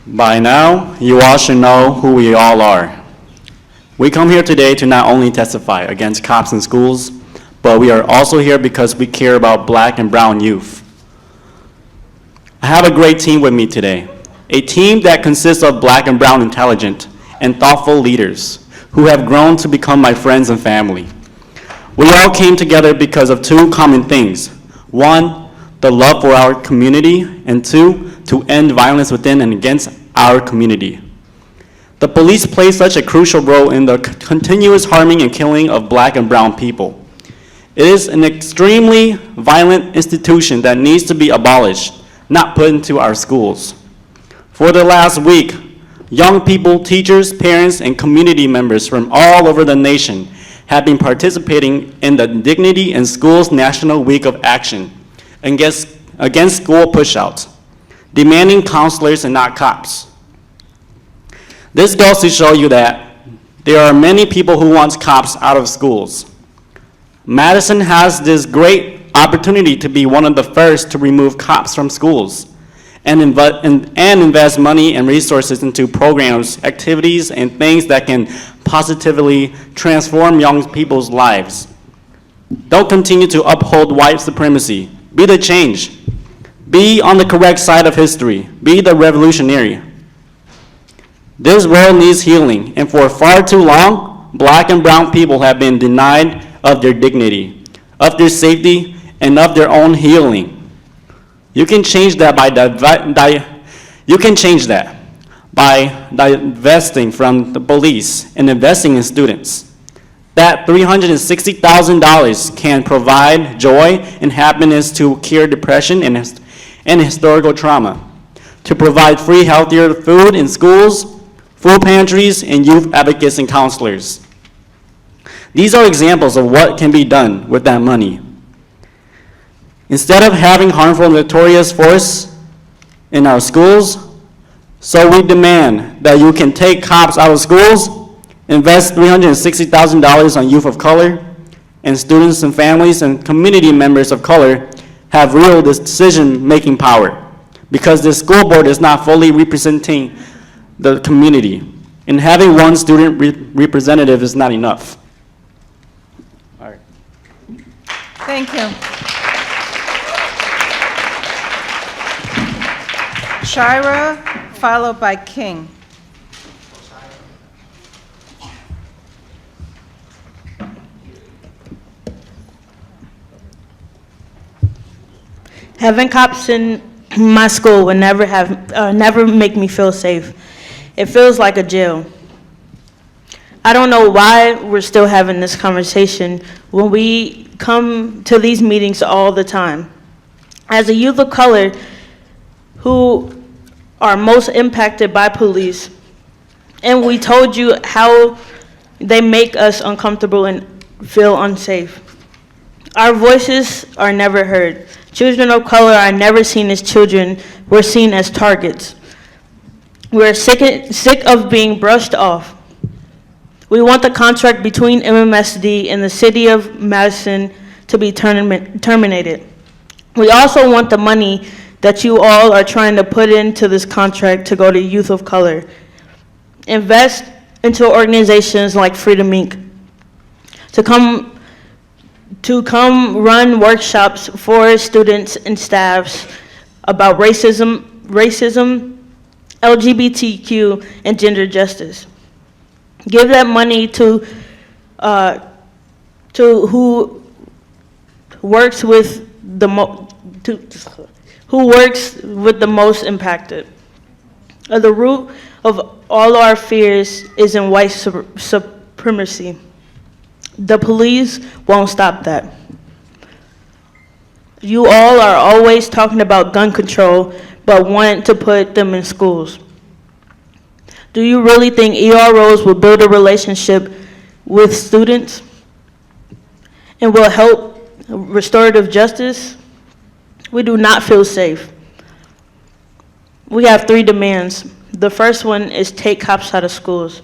By now, you all should know who we all are. We come here today to not only testify against cops in schools, but we are also here because we care about Black and brown youth. I have a great team with me today, a team that consists of Black and brown intelligent and thoughtful leaders who have grown to become my friends and family. We all came together because of two common things. One, the love for our community, and two, to end violence within and against our community. The police play such a crucial role in the continuous harming and killing of Black and brown people. It is an extremely violent institution that needs to be abolished, not put into our schools. For the last week, young people, teachers, parents, and community members from all over the nation have been participating in the Dignity in Schools National Week of Action against school pushouts, demanding counselors and not cops. This goes to show you that there are many people who want cops out of schools. Madison has this great opportunity to be one of the first to remove cops from schools and invest money and resources into programs, activities, and things that can positively transform young people's lives. Don't continue to uphold white supremacy. Be the change. Be on the correct side of history. Be the revolutionary. This world needs healing, and for far too long, Black and brown people have been denied of their dignity, of their safety, and of their own healing. You can change that by divesting from the police and investing in students. That $360,000 can provide joy and happiness to cure depression and historical trauma, to provide free, healthier food in schools, food pantries, and youth advocates and counselors. These are examples of what can be done with that money. Instead of having harmful and notorious force in our schools, so we demand that you can take cops out of schools, invest $360,000 on youth of color, and students and families and community members of color have real decision-making power, because the school board is not fully representing the community, and having one student representative is not enough. All right. Thank you. Shira, followed by King. Having cops in my school would never make me feel safe. It feels like a jail. I don't know why we're still having this conversation when we come to these meetings all the time. As a youth of color who are most impacted by police, and we told you how they make us uncomfortable and feel unsafe. Our voices are never heard. Children of color are never seen as children, we're seen as targets. We're sick of being brushed off. We want the contract between MMSD and the city of Madison to be terminated. We also want the money that you all are trying to put into this contract to go to youth of color. Invest into organizations like Freedom Inc. to come run workshops for students and staffs about racism, LGBTQ, and gender justice. Give that money to who works with the most impacted. The root of all our fears is in white supremacy. The police won't stop that. You all are always talking about gun control, but want to put them in schools. Do you really think EROs will build a relationship with students and will help restorative justice? We do not feel safe. We have 3 demands. The first one is take cops out of schools.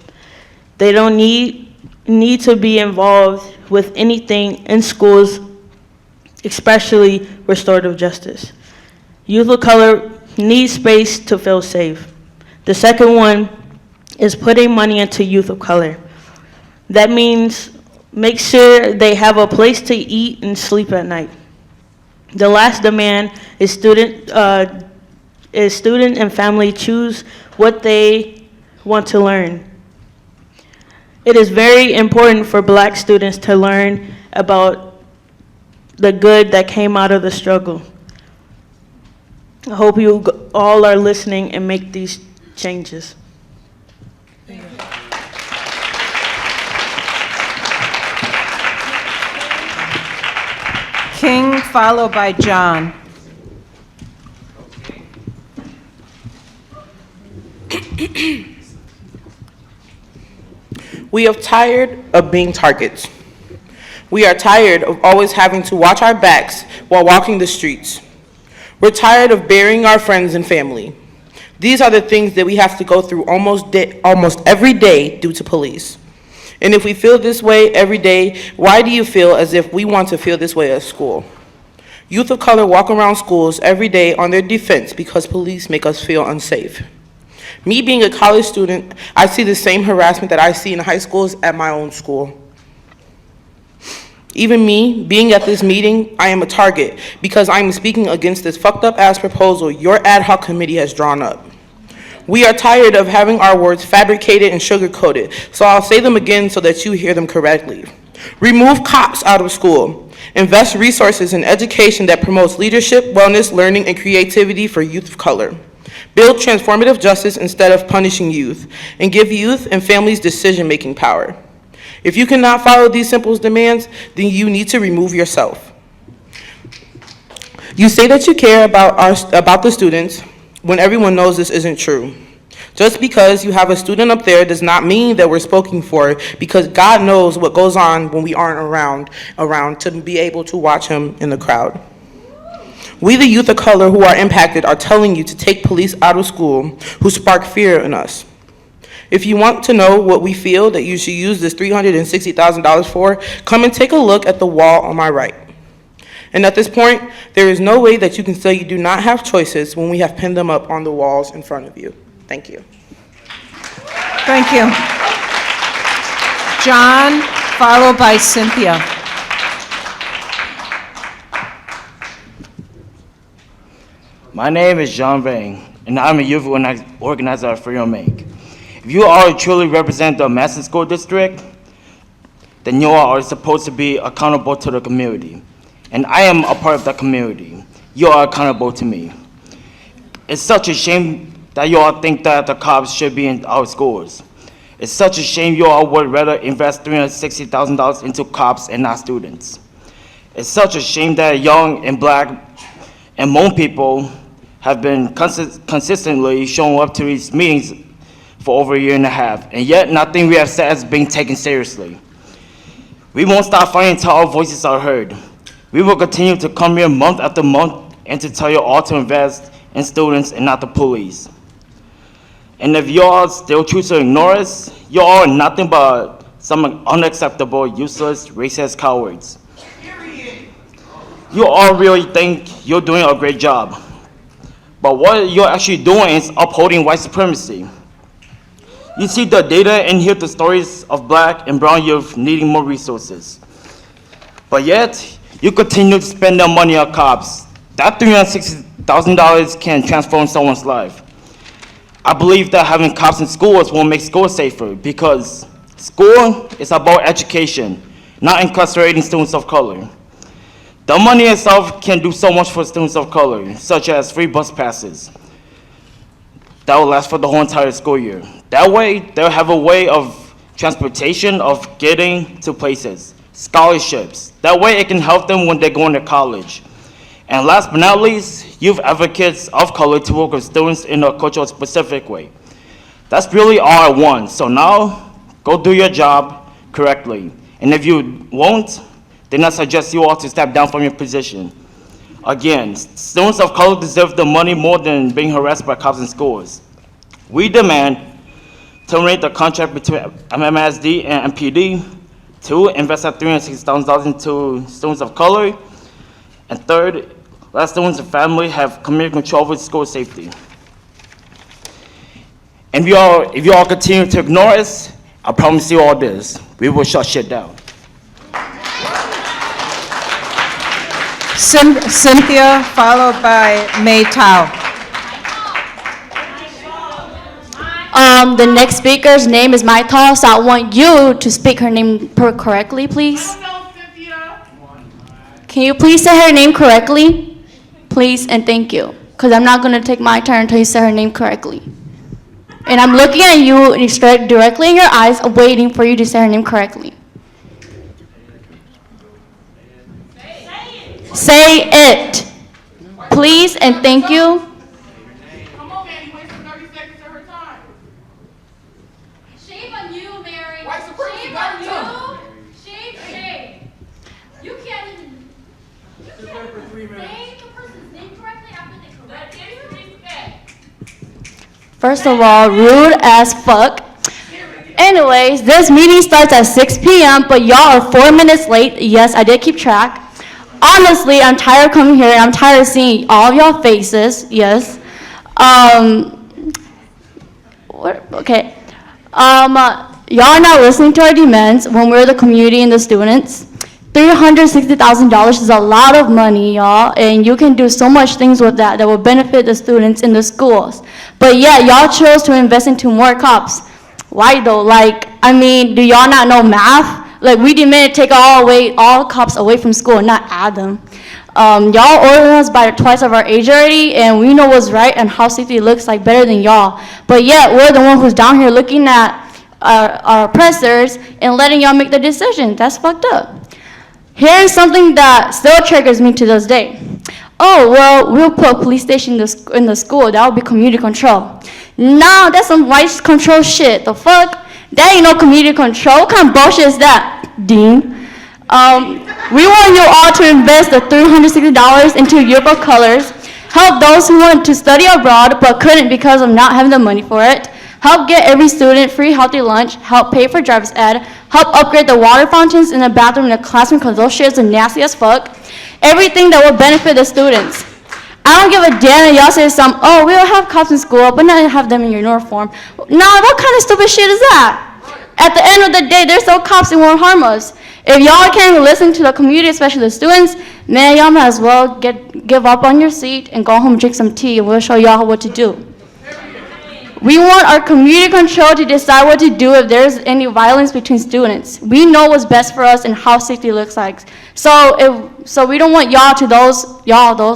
They don't need to be involved with anything in schools, especially restorative justice. Youth of color need space to feel safe. The second one is putting money into youth of color. That means make sure they have a place to eat and sleep at night. The last demand is student and family choose what they want to learn. It is very important for Black students to learn about the good that came out of the struggle. I hope you all are listening and make these changes. King, followed by John. We are tired of being targets. We are tired of always having to watch our backs while walking the streets. We're tired of burying our friends and family. These are the things that we have to go through almost every day due to police. And if we feel this way every day, why do you feel as if we want to feel this way at school? Youth of color walk around schools every day on their defense because police make us feel unsafe. Me being a college student, I see the same harassment that I see in high schools at my own school. Even me, being at this meeting, I am a target because I am speaking against this fucked up ass proposal your ad hoc committee has drawn up. We are tired of having our words fabricated and sugar-coated, so I'll say them again so that you hear them correctly. Remove cops out of school. Invest resources in education that promotes leadership, wellness, learning, and creativity for youth of color. Build transformative justice instead of punishing youth, and give youth and families decision-making power. If you cannot follow these simple demands, then you need to remove yourself. You say that you care about the students when everyone knows this isn't true. Just because you have a student up there does not mean that we're spoken for, because God knows what goes on when we aren't around to be able to watch him in the crowd. We, the youth of color who are impacted, are telling you to take police out of school who spark fear in us. If you want to know what we feel that you should use this $360,000 for, come and take a look at the wall on my right. And at this point, there is no way that you can say you do not have choices when we have pinned them up on the walls in front of you. Thank you. Thank you. John, followed by Cynthia. My name is John Vang, and I'm a youth organizer at Freedom Make. If you are truly represent the Madison School District, then you are supposed to be accountable to the community. And I am a part of that community. You are accountable to me. It's such a shame that you all think that the cops should be in our schools. It's such a shame you all would rather invest $360,000 into cops and not students. It's such a shame that young and Black and Hmong people have been consistently showing up to these meetings for over a year and a half, and yet nothing we have said is being taken seriously. We won't stop fighting until our voices are heard. We will continue to come here month after month and to tell you all to invest in students and not the police. And if you all still choose to ignore us, you all are nothing but some unacceptable, useless, racist cowards. You all really think you're doing a great job, but what you're actually doing is upholding white supremacy. You see the data and hear the stories of Black and brown youth needing more resources. But yet, you continue to spend their money on cops. That $360,000 can transform someone's life. I believe that having cops in schools will make schools safer, because school is about education, not incarcerating students of color. The money itself can do so much for students of color, such as free bus passes. That will last for the whole entire school year. That way, they'll have a way of transportation, of getting to places, scholarships. That way, it can help them when they go into college. And last but not least, youth advocates of color to work with students in a cultural specific way. That's really all I want. So now, go do your job correctly. And if you won't, then I suggest you all to step down from your position. Again, students of color deserve the money more than being harassed by cops in schools. We demand terminate the contract between MMSD and MPD. 2, invest at $360,000 into students of color. And 3rd, let students and family have community control over school safety. And if you all continue to ignore us, I promise you all this, we will shut shit down. Cynthia, followed by May Tao. The next speaker's name is Mai Tao, so I want you to speak her name correctly, please. Can you please say her name correctly? Please, and thank you. Because I'm not going to take my turn until you say her name correctly. And I'm looking at you and straight directly in your eyes, waiting for you to say her name correctly. Say it. Please, and thank you. Come on, man, you wasted 30 seconds of her time. Shame on you, Mary. White supremacy Shame got on her you. Shame. You can't even. Say the person's name correctly after they correct you. First of all, rude as fuck. Anyways, this meeting starts at 6 p.m., but y'all are 4 minutes late. Yes, I did keep track. Honestly, I'm tired of coming here, and I'm tired of seeing all of y'all faces. Yes. Okay. Y'all are not listening to our demands when we're the community and the students. $360,000 is a lot of money, y'all, and you can do so much things with that will benefit the students in the schools. But yeah, y'all chose to invest into more cops. Why though? Do y'all not know math? We demand to take all cops away from school and not add them. Y'all ordered us by twice of our age already, and we know what's right and how safety looks like better than y'all. But yet, we're the one who's down here looking at our oppressors and letting y'all make the decision. That's fucked up. Here's something that still triggers me to this day. Oh, well, we'll put a police station in the school. That would be community control. Nah, that's some white control shit. The fuck? That ain't no community control. What kind of bullshit is that, Dean? We want you all to invest the $360 into Year of Colors, help those who want to study abroad but couldn't because of not having the money for it, help get every student free healthy lunch, help pay for driver's ed, help upgrade the water fountains in the bathroom in the classroom because those shits are nasty as fuck. Everything that will benefit the students. I don't give a damn if y'all say something, oh, we'll have cops in school, but not have them in your uniform. Nah, what kind of stupid shit is that? At the end of the day, there's no cops that won't harm us. If y'all can't listen to the community, especially the students, man, y'all might as well give up on your seat and go home and drink some tea, and we'll show y'all what to do. We want our community control to decide what to do if there's any violence between students. We know what's best for us and how safety looks like. So we don't want those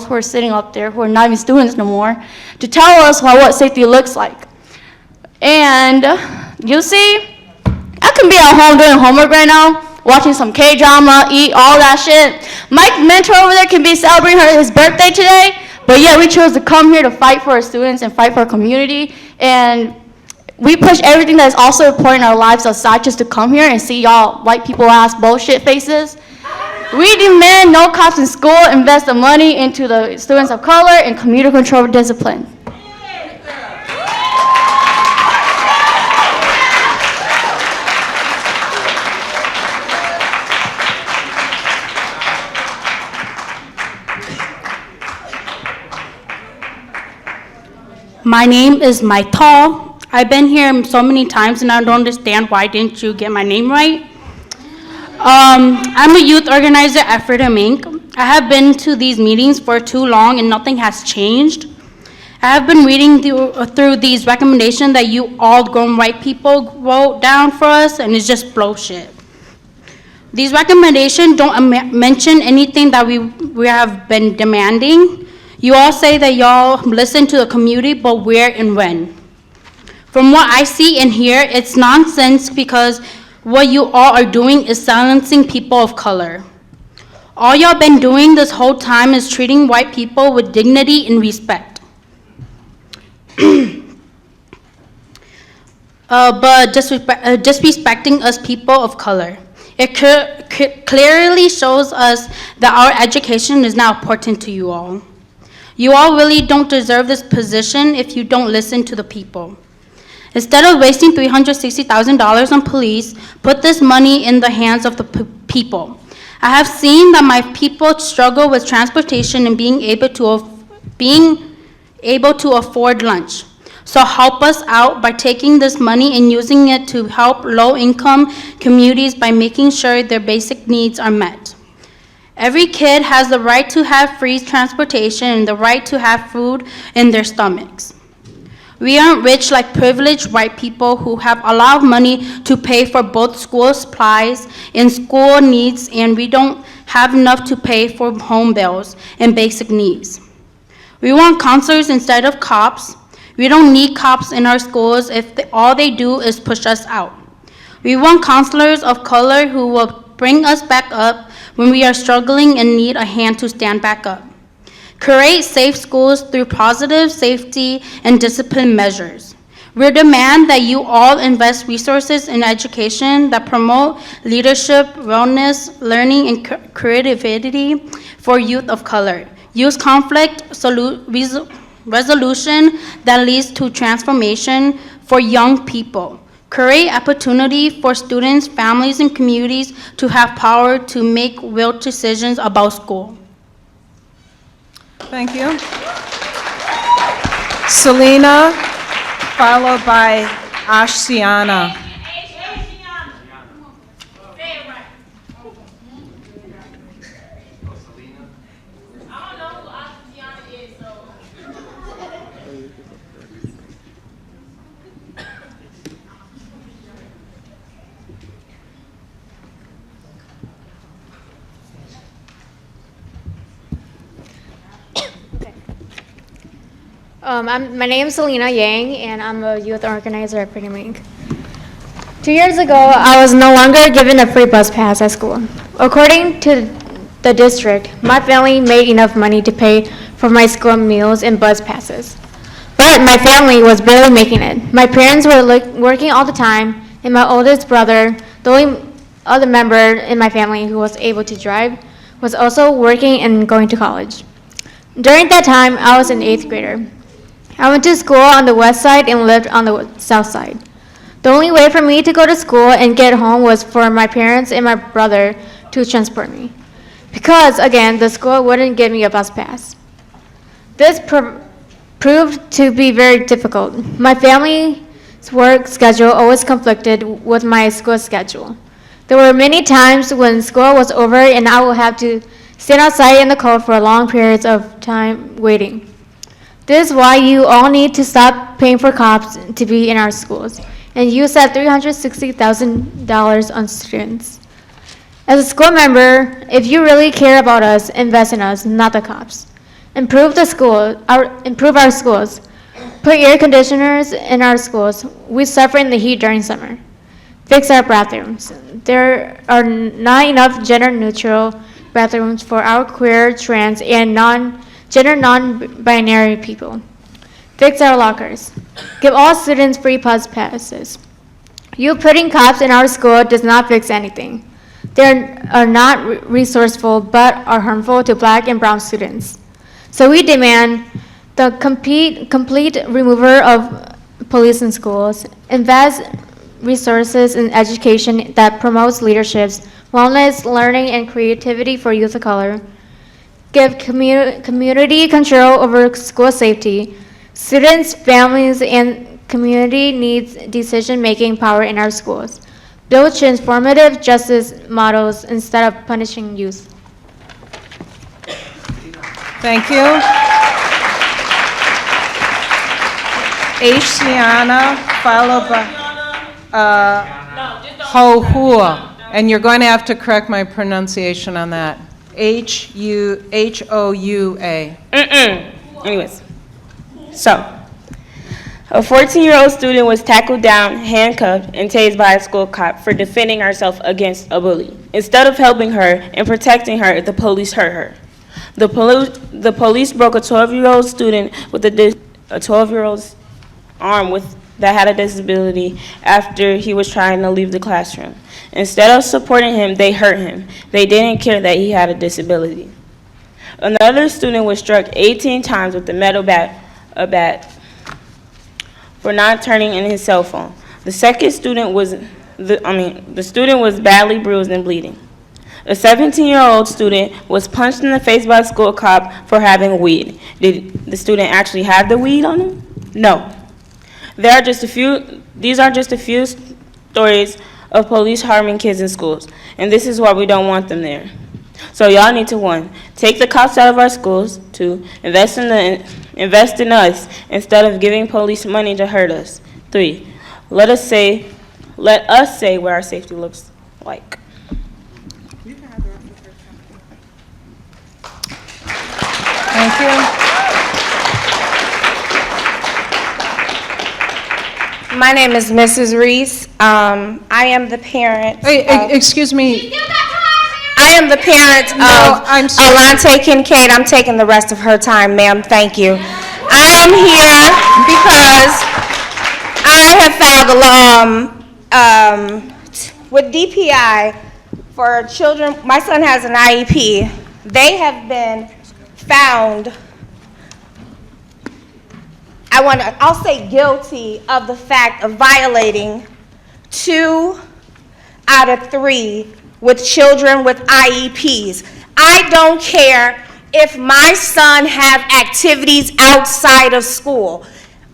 who are sitting up there, who are not even students no more, to tell us what safety looks like. And you see, I can be at home doing homework right now, watching some K-drama, eat all that shit. Mike Mentor over there can be celebrating his birthday today, but yeah, we chose to come here to fight for our students and fight for our community. And we push everything that is also important in our lives aside just to come here and see y'all white people ass bullshit faces. We demand no cops in school, invest the money into the students of color and community control discipline. My name is Mai Tao. I've been here so many times and I don't understand why didn't you get my name right. I'm a youth organizer at Freedom Inc. I have been to these meetings for too long and nothing has changed. I have been reading through these recommendations that you all grown white people wrote down for us, and it's just bullshit. These recommendations don't mention anything that we have been demanding. You all say that y'all listen to the community, but where and when? From what I see and hear, it's nonsense because what you all are doing is silencing people of color. All y'all been doing this whole time is treating white people with dignity and respect. But disrespecting us people of color. It clearly shows us that our education is not important to you all. You all really don't deserve this position if you don't listen to the people. Instead of wasting $360,000 on police, put this money in the hands of the people. I have seen that my people struggle with transportation and being able to afford lunch. So help us out by taking this money and using it to help low-income communities by making sure their basic needs are met. Every kid has the right to have free transportation and the right to have food in their stomachs. We aren't rich like privileged white people who have a lot of money to pay for both school supplies and school needs, and we don't have enough to pay for home bills and basic needs. We want counselors instead of cops. We don't need cops in our schools if all they do is push us out. We want counselors of color who will bring us back up when we are struggling and need a hand to stand back up. Create safe schools through positive safety and discipline measures. We demand that you all invest resources in education that promote leadership, wellness, learning, and creativity for youth of color. Use conflict resolution that leads to transformation for young people. Create opportunity for students, families, and communities to have power to make real decisions about school. Thank you. Selena, followed by Ashiana. My name is Selena Yang, and I'm a youth organizer at Brigham Young. 2 years ago, I was no longer given a free bus pass at school. According to the district, my family made enough money to pay for my school meals and bus passes. But my family was barely making it. My parents were working all the time, and my oldest brother, the only other member in my family who was able to drive, was also working and going to college. During that time, I was an 8th grader. I went to school on the west side and lived on the south side. The only way for me to go to school and get home was for my parents and my brother to transport me. Because, again, the school wouldn't give me a bus pass. This proved to be very difficult. My family's work schedule always conflicted with my school schedule. There were many times when school was over and I would have to stand outside in the cold for long periods of time waiting. This is why you all need to stop paying for cops to be in our schools and use that $360,000 on students. As a school member, if you really care about us, invest in us, not the cops. Improve our schools. Put air conditioners in our schools. We suffer in the heat during summer. Fix our bathrooms. There are not enough gender-neutral bathrooms for our queer, trans, and gender non-binary people. Fix our lockers. Give all students free bus passes. You putting cops in our school does not fix anything. They are not resourceful but are harmful to Black and brown students. So we demand the complete removal of police in schools, invest resources in education that promotes leaderships, wellness, learning, and creativity for youth of color, give community control over school safety. Students, families, and community needs decision-making power in our schools. Build transformative justice models instead of punishing youth. Thank you. Ashiana, followed by Hohua. And you're going to have to correct my pronunciation on that. Houa. Anyways, so a 14-year-old student was tackled down, handcuffed, and tased by a school cop for defending herself against a bully. Instead of helping her and protecting her, the police hurt her. The police broke a 12-year-old student with a 12-year-old's arm that had a disability after he was trying to leave the classroom. Instead of supporting him, they hurt him. They didn't care that he had a disability. Another student was struck 18 times with a metal bat for not turning in his cell phone. The student was badly bruised and bleeding. A 17-year-old student was punched in the face by a school cop for having weed. Did the student actually have the weed on him? No. These are just a few stories of police harming kids in schools, and this is why we don't want them there. So y'all need to, 1, take the cops out of our schools, 2, invest in us instead of giving police money to hurt us. 3, let us say what our safety looks like. Thank you. My name is Mrs. Reese. I am the parent. Excuse me. I am the parent of I'm sorry. Alante Kincaid. I'm taking the rest of her time, ma'am. Thank you. I am here because I have filed with DPI for children. My son has an IEP. They have been found, I'll say guilty of the fact of violating 2 out of 3 with children with IEPs. I don't care if my son have activities outside of school.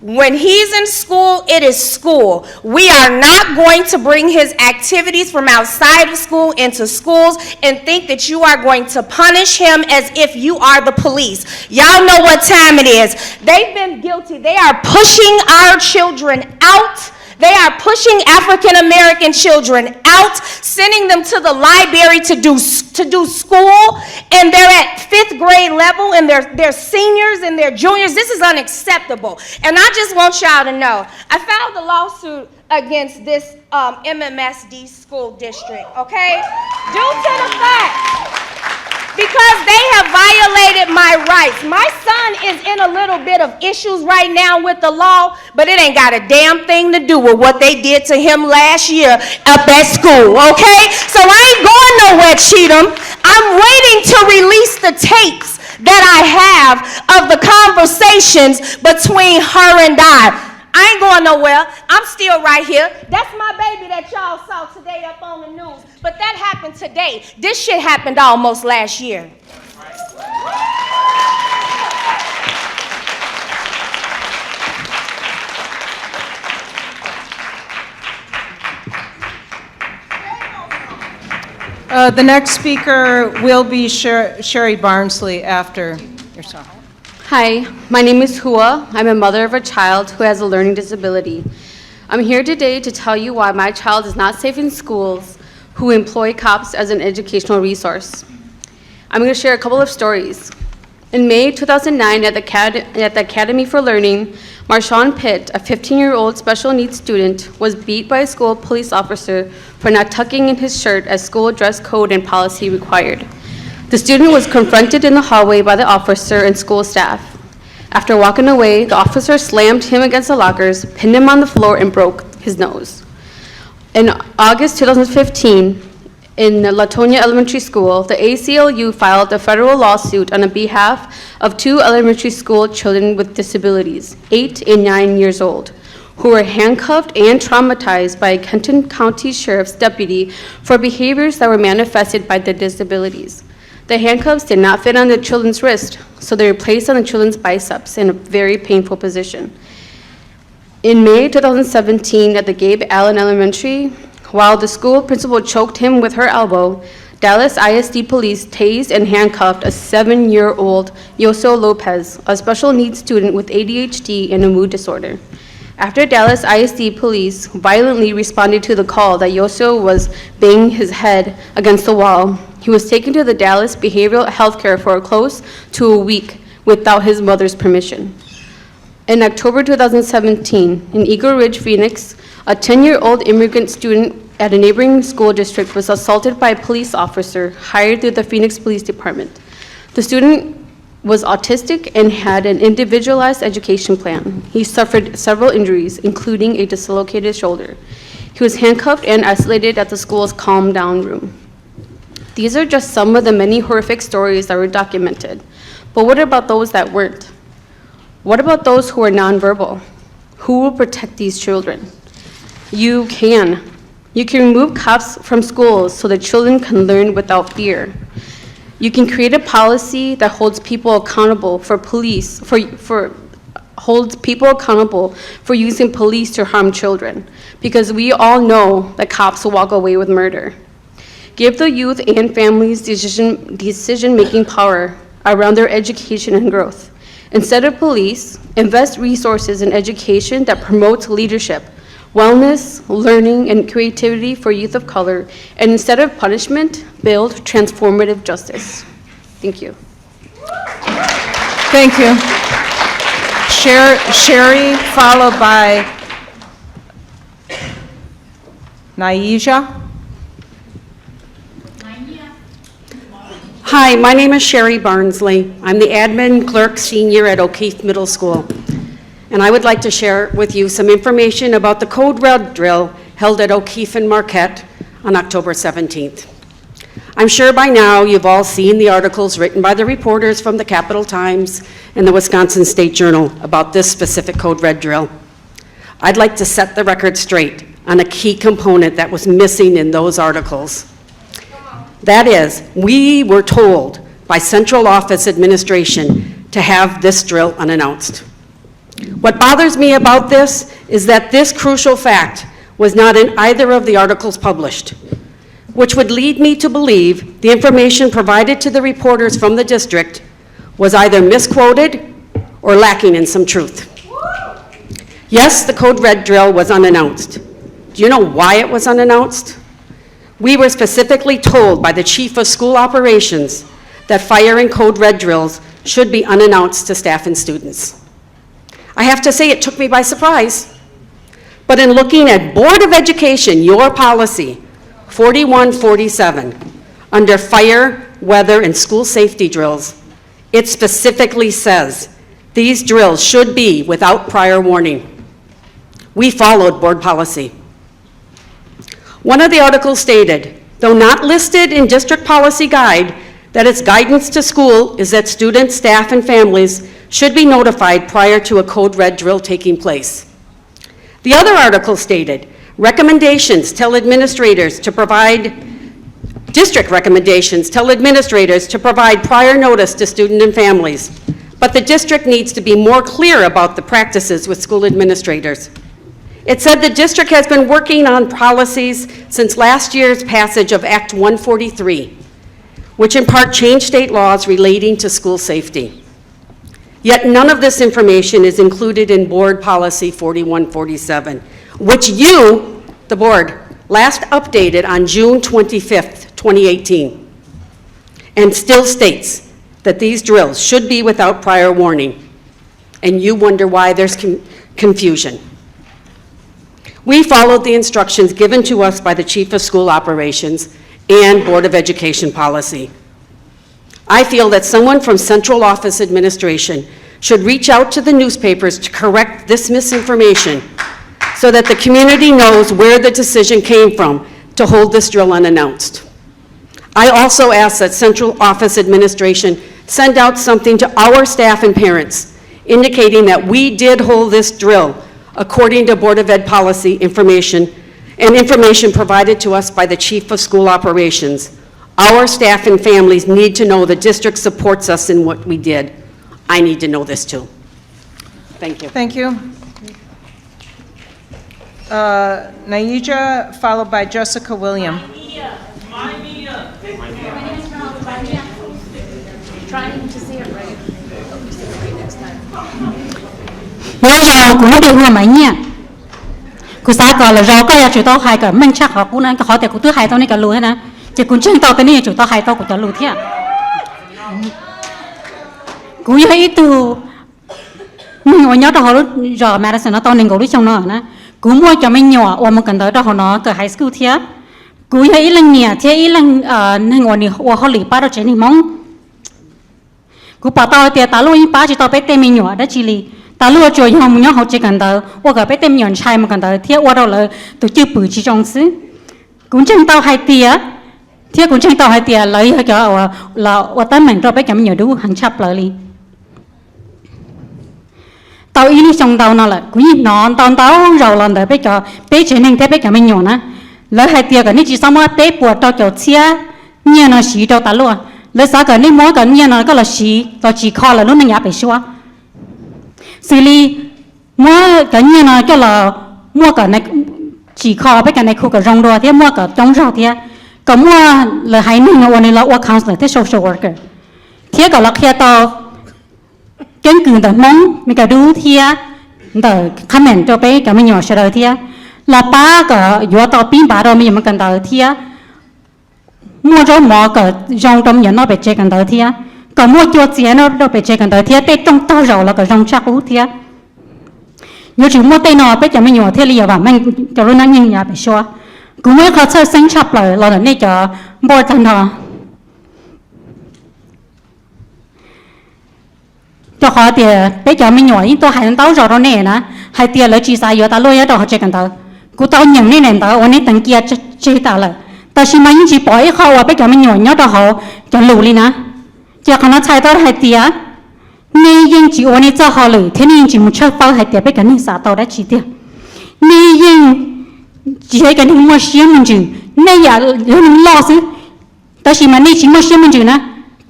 When he's in school, it is school. We are not going to bring his activities from outside of school into schools and think that you are going to punish him as if you are the police. Y'all know what time it is. They've been guilty. They are pushing our children out. They are pushing African American children out, sending them to the library to do school, and they're at 5th grade level, and they're seniors and they're juniors. This is unacceptable. And I just want y'all to know, I filed a lawsuit against this MMSD school district, okay? Due to the fact, because they have violated my rights. My son is in a little bit of issues right now with the law, but it ain't got a damn thing to do with what they did to him last year up at school, okay? So I ain't going nowhere, Cheatham. I'm waiting to release the tapes that I have of the conversations between her and I. I ain't going nowhere. I'm still right here. That's my baby that y'all saw today up on the news. But that happened today. This shit happened almost last year. The next speaker will be Sherry Barnsley after yourself. Hi, my name is Hua. I'm a mother of a child who has a learning disability. I'm here today to tell you why my child is not safe in schools who employ cops as an educational resource. I'm going to share a couple of stories. In May 2009 at the Academy for Learning, Marshawn Pitt, a 15-year-old special needs student, was beat by a school police officer for not tucking in his shirt as school dress code and policy required. The student was confronted in the hallway by the officer and school staff. After walking away, the officer slammed him against the lockers, pinned him on the floor, and broke his nose. In August 2015, in Latonia Elementary School, the ACLU filed a federal lawsuit on behalf of 2 elementary school children with disabilities, 8 and 9 years old, who were handcuffed and traumatized by a Kenton County Sheriff's deputy for behaviors that were manifested by their disabilities. The handcuffs did not fit on the children's wrist, so they were placed on the children's biceps in a very painful position. In May 2017, at the Gabe Allen Elementary, while the school principal choked him with her elbow, Dallas ISD police tased and handcuffed a 7-year-old Yosio Lopez, a special needs student with ADHD and a mood disorder. After Dallas ISD police violently responded to the call that Yosio was banging his head against the wall, he was taken to the Dallas Behavioral Health Care for close to a week without his mother's permission. In October 2017, in Eagle Ridge, Phoenix, a 10-year-old immigrant student at a neighboring school district was assaulted by a police officer hired through the Phoenix Police Department. The student was autistic and had an individualized education plan. He suffered several injuries, including a dislocated shoulder. He was handcuffed and isolated at the school's calm down room. These are just some of the many horrific stories that were documented. But what about those that weren't? What about those who are nonverbal? Who will protect these children? You can. You can remove cops from schools so that children can learn without fear. You can create a policy that holds people accountable for holds people accountable for using police to harm children, because we all know that cops will walk away with murder. Give the youth and families decision-making power around their education and growth. Instead of police, invest resources in education that promotes leadership, wellness, learning, and creativity for youth of color, and instead of punishment, build transformative justice. Thank you. Thank you. Sherry, followed by Naija. Hi, my name is Sherry Barnsley. I'm the admin clerk senior at O'Keefe Middle School. And I would like to share with you some information about the Code Red drill held at O'Keefe and Marquette on October 17th. I'm sure by now you've all seen the articles written by the reporters from the Capital Times and the Wisconsin State Journal about this specific Code Red drill. I'd like to set the record straight on a key component that was missing in those articles. That is, we were told by Central Office Administration to have this drill unannounced. What bothers me about this is that this crucial fact was not in either of the articles published, which would lead me to believe the information provided to the reporters from the district was either misquoted or lacking in some truth. Yes, the Code Red drill was unannounced. Do you know why it was unannounced? We were specifically told by the Chief of School Operations that fire and Code Red drills should be unannounced to staff and students. I have to say it took me by surprise. But in looking at Board of Education, your policy, 4147, under fire, weather, and school safety drills, it specifically says these drills should be without prior warning. We followed board policy. One of the articles stated, though not listed in district policy guide, that its guidance to school is that students, staff, and families should be notified prior to a Code Red drill taking place. The other article stated, recommendations tell administrators to provide, district recommendations tell administrators to provide prior notice to student and families, but the district needs to be more clear about the practices with school administrators. It said the district has been working on policies since last year's passage of Act 143, which in part changed state laws relating to school safety. Yet none of this information is included in Board Policy 4147, which you, the board, last updated on June 25th, 2018, and still states that these drills should be without prior warning. And you wonder why there's confusion. We followed the instructions given to us by the Chief of School Operations and Board of Education policy. I feel that someone from Central Office Administration should reach out to the newspapers to correct this misinformation so that the community knows where the decision came from to hold this drill unannounced. I also ask that Central Office Administration send out something to our staff and parents indicating that we did hold this drill according to Board of Ed policy information and information provided to us by the Chief of School Operations. Our staff and families need to know the district supports us in what we did. I need to know this too. Thank you. Thank you. Naija, followed by Jessica William. Trying to say it right. Bây giờ cũng được mà mấy nhỉ? Cứ sao cả là rau cái chủ tao hai cả mình chắc họ cũng nên họ thì cũng thứ hai tao này cả lùi hết nè. Chỉ cũng chân tao cái này chủ tao hai tao cũng tao lùi thế. Cũng thấy từ mình ngồi nhớ tao họ giờ Madison nó tao nên ngồi đi trong nó nè. Cũng mua cho mình nhỏ, ôm một cần tới tao họ nó từ high school thế. Cũng thấy lần nhỉ, thế ý lần ngồi này họ lì ba đâu chế này mong. Cũng bảo tao thì tao luôn ba chỉ tao bé tên mình nhỏ đó chỉ lì. Ta lúa chơi nhau nhau họ chỉ cần tao, 我个被他们人拆嘛cần tao，贴我到了都就不去装饰，cũng chẳng tao hai tia，贴cũng chẳng tao hai tia lấy cái cái我当mình tao被他们人都很插来哩，tao ý đi xong tao nó là cũng như nó tao rồi lần đấy被个被chuyện này被他们人呢，lấy hai tia cái này chỉ sao mà被buộc tao kiểu chia，nhẹ nó xí tao ta lúa，lấy sao cái này mỗi cái nhẹ nó cái là xí，tao chỉ khó là lúc này nhà bị xóa。xử lý mua cái như là cho là mua cả này chỉ khó với cái này khu cả rong đua thì mua cả trong rau thì có mua là hay nên là này là work counselor thì social worker thì có là kia tao kiến cử tao mong mình cả đủ thì tao comment cho bé cả mình nhỏ sẽ đời thì là ba cả vừa tao pin ba rồi mình mà cần tao thì mua cho mỏ cả rong trong nhà nó bị chết cần tao thì có mua cho tiền nó bị chết cần tao thì tết trong tao rồi là cả rong chắc cũ thì nhớ chúng mua tên nó bây giờ mình nhỏ thế liền và mình cho nó năng nhìn nhà bị xóa cũng mới có chơi sinh chập lại là này cho bồi thân họ cho họ thì bây giờ mình nhỏ tôi hay tao rồi đó nè nè hay tiền lấy chỉ sai giờ tao lôi ở đó họ chơi cần tao cú tao nhận này nè tao anh ấy tận kia chơi tao lại tao chỉ mấy chỉ bỏ cái khâu bây giờ mình nhỏ nhớ đó họ cho lù đi nè giờ còn nó chạy tao hay tiền nên yên chỉ ôn cho họ lử thế nên chỉ một chơi bao hay tiệp với cái này xả tàu đã chỉ tiệp nên yên chỉ hay cái này mua xiêm mình chừng nên giờ mình lo chứ ta chỉ mà nên chỉ mua xiêm mình chừng nè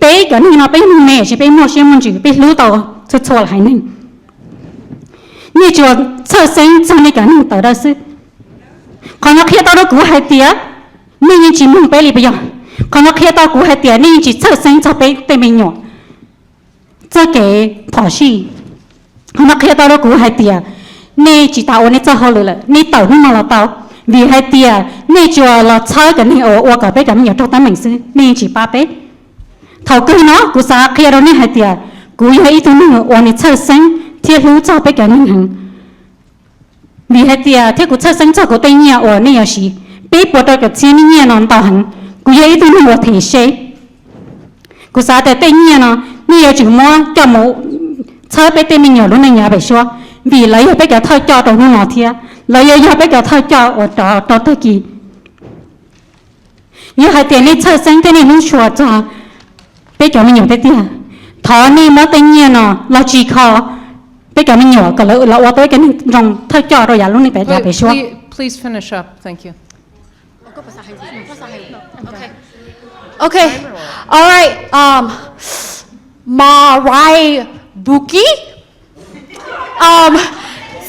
bé cái này nó bé mình mẹ chỉ bé mua xiêm mình chừng bé lú tàu cho là hay nên nên cho sơ sinh trong này cái này tàu đó chứ còn nó kia tao đó cũng hay tiệp nên yên chỉ muốn bé đi bây giờ còn nó kia tao cũng hay tiệp nên chỉ sơ sinh cho bé tay mình nhỏ这个跑戏，那开到了古海底啊，你只打我你做好了，你到你嘛了到，vì海底啊，你就了车个你我个被咁样做单名事，你只八倍，头个呢，古啥开到你海底啊，古有一种那个我你车身贴路做被咁样，vì海底啊，贴古车身做个对面我你也是，被波到个前面能到很，古有一种那个提示，古啥在对面呢？你要chừng mua cho một chơi bé tên mình nhiều lúc này nhà phải xóa vì lấy ở bé cả thay cho đồ nó thiệt lấy ở bé cả thay cho ở đó tới kỳ như hai tiền đi chơi sinh thế này nó xóa cho bé cả mình nhiều thế tiền thọ này mới tên nhiên nó là chỉ khó bé cả mình nhiều cả là ở tới cái rong thay cho rồi giờ lúc này bé phải xóa. Please finish up, thank you. Okay, all right, Marai Buki.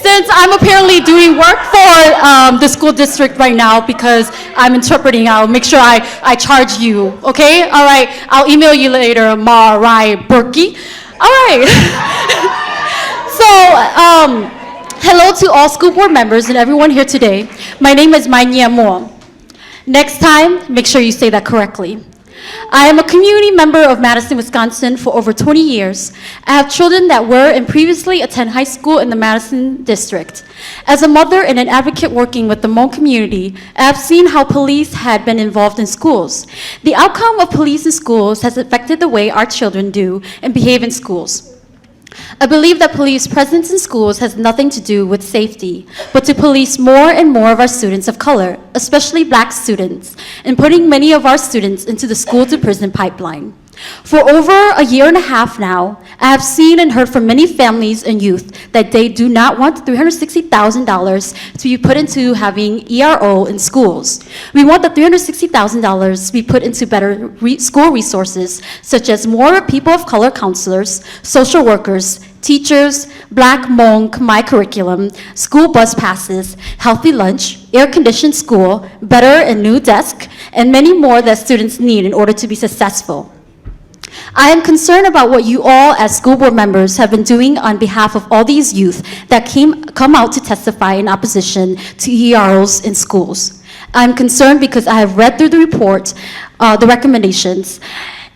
Since I'm apparently doing work for the school district right now because I'm interpreting, I'll make sure I charge you, okay? All right, I'll email you later, Marai Burki. All right. So, hello to all school board members and everyone here today. My name is Mai Nia Mo. Next time, make sure you say that correctly. I am a community member of Madison, Wisconsin for over 20 years. I have children that were and previously attend high school in the Madison district. As a mother and an advocate working with the Hmong community, I have seen how police had been involved in schools. The outcome of police in schools has affected the way our children do and behave in schools. I believe that police presence in schools has nothing to do with safety, but to police more and more of our students of color, especially black students, and putting many of our students into the school-to-prison pipeline. For over a year and a half now, I have seen and heard from many families and youth that they do not want $360,000 to be put into having ERO in schools. We want the $360,000 to be put into better school resources, such as more people of color counselors, social workers, teachers, Black Hmong Khmer curriculum, school bus passes, healthy lunch, air-conditioned school, better and new desk, and many more that students need in order to be successful. I am concerned about what you all as school board members have been doing on behalf of all these youth that come out to testify in opposition to EROs in schools. I'm concerned because I have read through the report, the recommendations,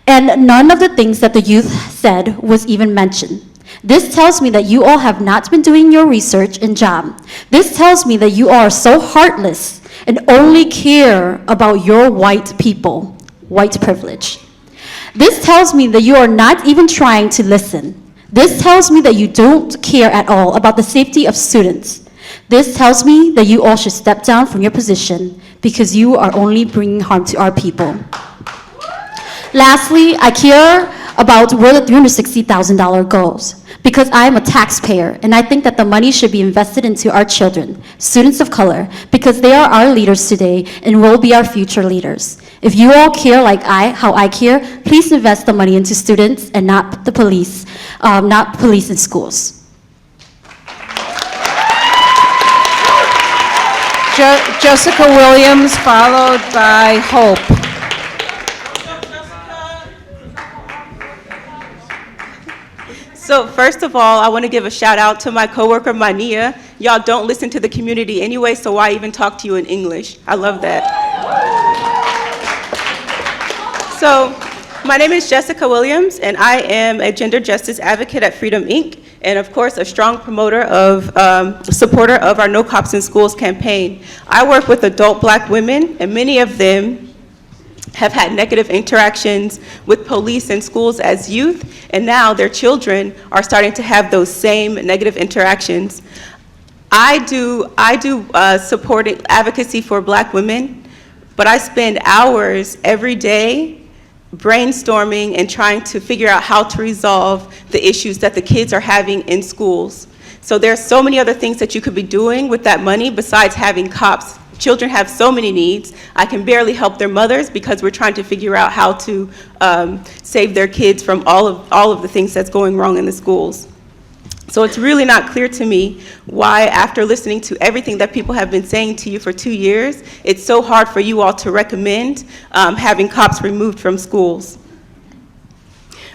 and none of the things that the youth said was even mentioned. This tells me that you all have not been doing your research and job. This tells me that you all are so heartless and only care about your white people, white privilege. This tells me that you are not even trying to listen. This tells me that you don't care at all about the safety of students. This tells me that you all should step down from your position because you are only bringing harm to our people. Lastly, I care about where the $360,000 goes because I am a taxpayer and I think that the money should be invested into our children, students of color, because they are our leaders today and will be our future leaders. If you all care like how I care, please invest the money into students and not the police, not police in schools. Jessica Williams, followed by Hope. So first of all, I want to give a shout out to my coworker, Mania. Y'all don't listen to the community anyway, so why even talk to you in English? I love that. So my name is Jessica Williams, and I am a gender justice advocate at Freedom, Inc., and of course, a strong promoter of, supporter of our No Cops in Schools campaign. I work with adult Black women, and many of them have had negative interactions with police in schools as youth, and now their children are starting to have those same negative interactions. I do supporting advocacy for Black women, but I spend hours every day brainstorming and trying to figure out how to resolve the issues that the kids are having in schools. So there's so many other things that you could be doing with that money besides having cops. Children have so many needs. I can barely help their mothers because we're trying to figure out how to save their kids from all of the things that's going wrong in the schools. So it's really not clear to me why, after listening to everything that people have been saying to you for 2 years, it's so hard for you all to recommend having cops removed from schools.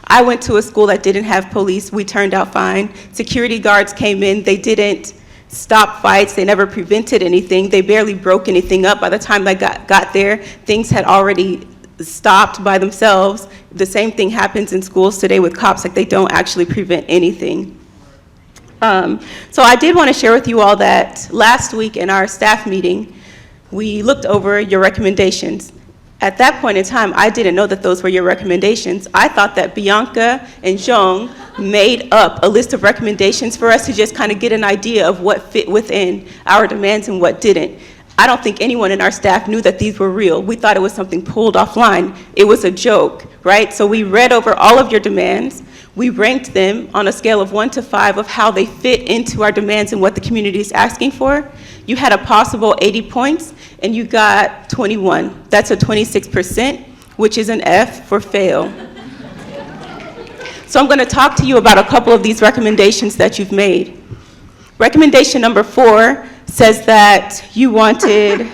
I went to a school that didn't have police. We turned out fine. Security guards came in. They didn't stop fights. They never prevented anything. They barely broke anything up. By the time they got there, things had already stopped by themselves. The same thing happens in schools today with cops, like they don't actually prevent anything. So I did want to share with you all that last week in our staff meeting, we looked over your recommendations. At that point in time, I didn't know that those were your recommendations. I thought that Bianca and Jong made up a list of recommendations for us to just kind of get an idea of what fit within our demands and what didn't. I don't think anyone in our staff knew that these were real. We thought it was something pulled offline. It was a joke, right? So we read over all of your demands. We ranked them on a scale of 1 to 5 of how they fit into our demands and what the community is asking for. You had a possible 80 points, and you got 21. That's a 26%, which is an F for fail. So I'm going to talk to you about a couple of these recommendations that you've made. Recommendation number 4 says that you wanted,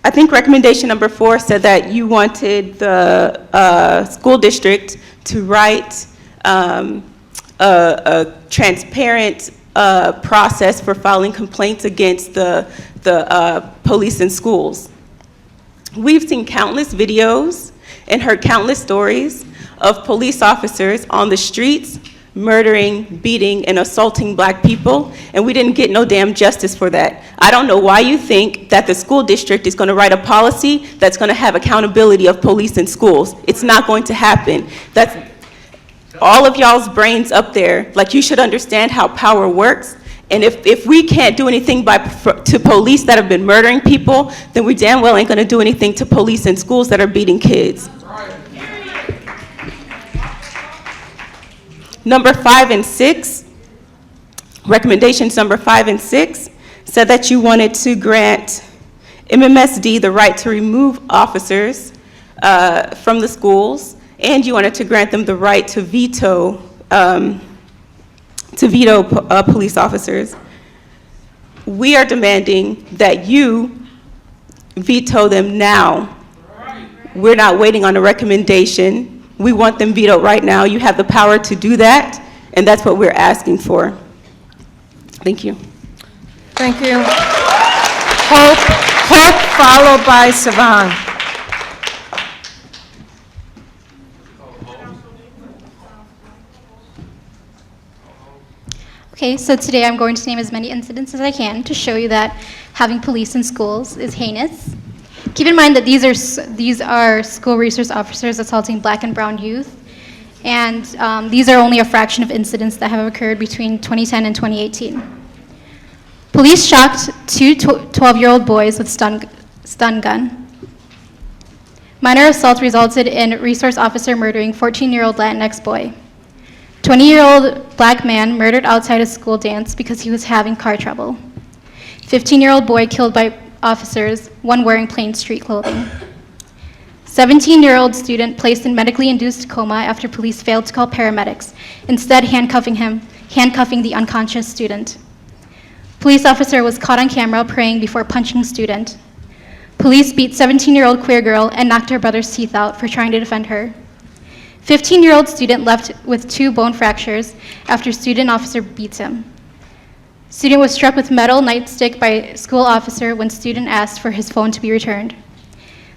I think recommendation number 4 said that you wanted the school district to write a transparent process for filing complaints against the police in schools. We've seen countless videos and heard countless stories of police officers on the streets murdering, beating, and assaulting Black people, and we didn't get no damn justice for that. I don't know why you think that the school district is going to write a policy that's going to have accountability of police in schools. It's not going to happen. That's all of y'all's brains up there. Like, you should understand how power works, and if we can't do anything to police that have been murdering people, then we damn well ain't going to do anything to police in schools that are beating kids. Number 5 and 6, recommendations number 5 and 6 said that you wanted to grant MMSD the right to remove officers from the schools, and you wanted to grant them the right to veto police officers. We are demanding that you veto them now. We're not waiting on a recommendation. We want them vetoed right now. You have the power to do that, and that's what we're asking for. Thank you. Thank you. Hope followed by Savan. Okay, so today I'm going to name as many incidents as I can to show you that having police in schools is heinous. Keep in mind that these are school resource officers assaulting Black and brown youth, and these are only a fraction of incidents that have occurred between 2010 and 2018. Police shocked 2 12-year-old boys with stun gun. Minor assault resulted in resource officer murdering 14-year-old Latinx boy. 20-year-old Black man murdered outside a school dance because he was having car trouble. 15-year-old boy killed by officers, one wearing plain street clothing. 17-year-old student placed in medically induced coma after police failed to call paramedics, instead handcuffing the unconscious student. Police officer was caught on camera praying before punching student. Police beat 17-year-old queer girl and knocked her brother's teeth out for trying to defend her. 15-year-old student left with 2 bone fractures after student officer beats him. Student was struck with metal nightstick by school officer when student asked for his phone to be returned.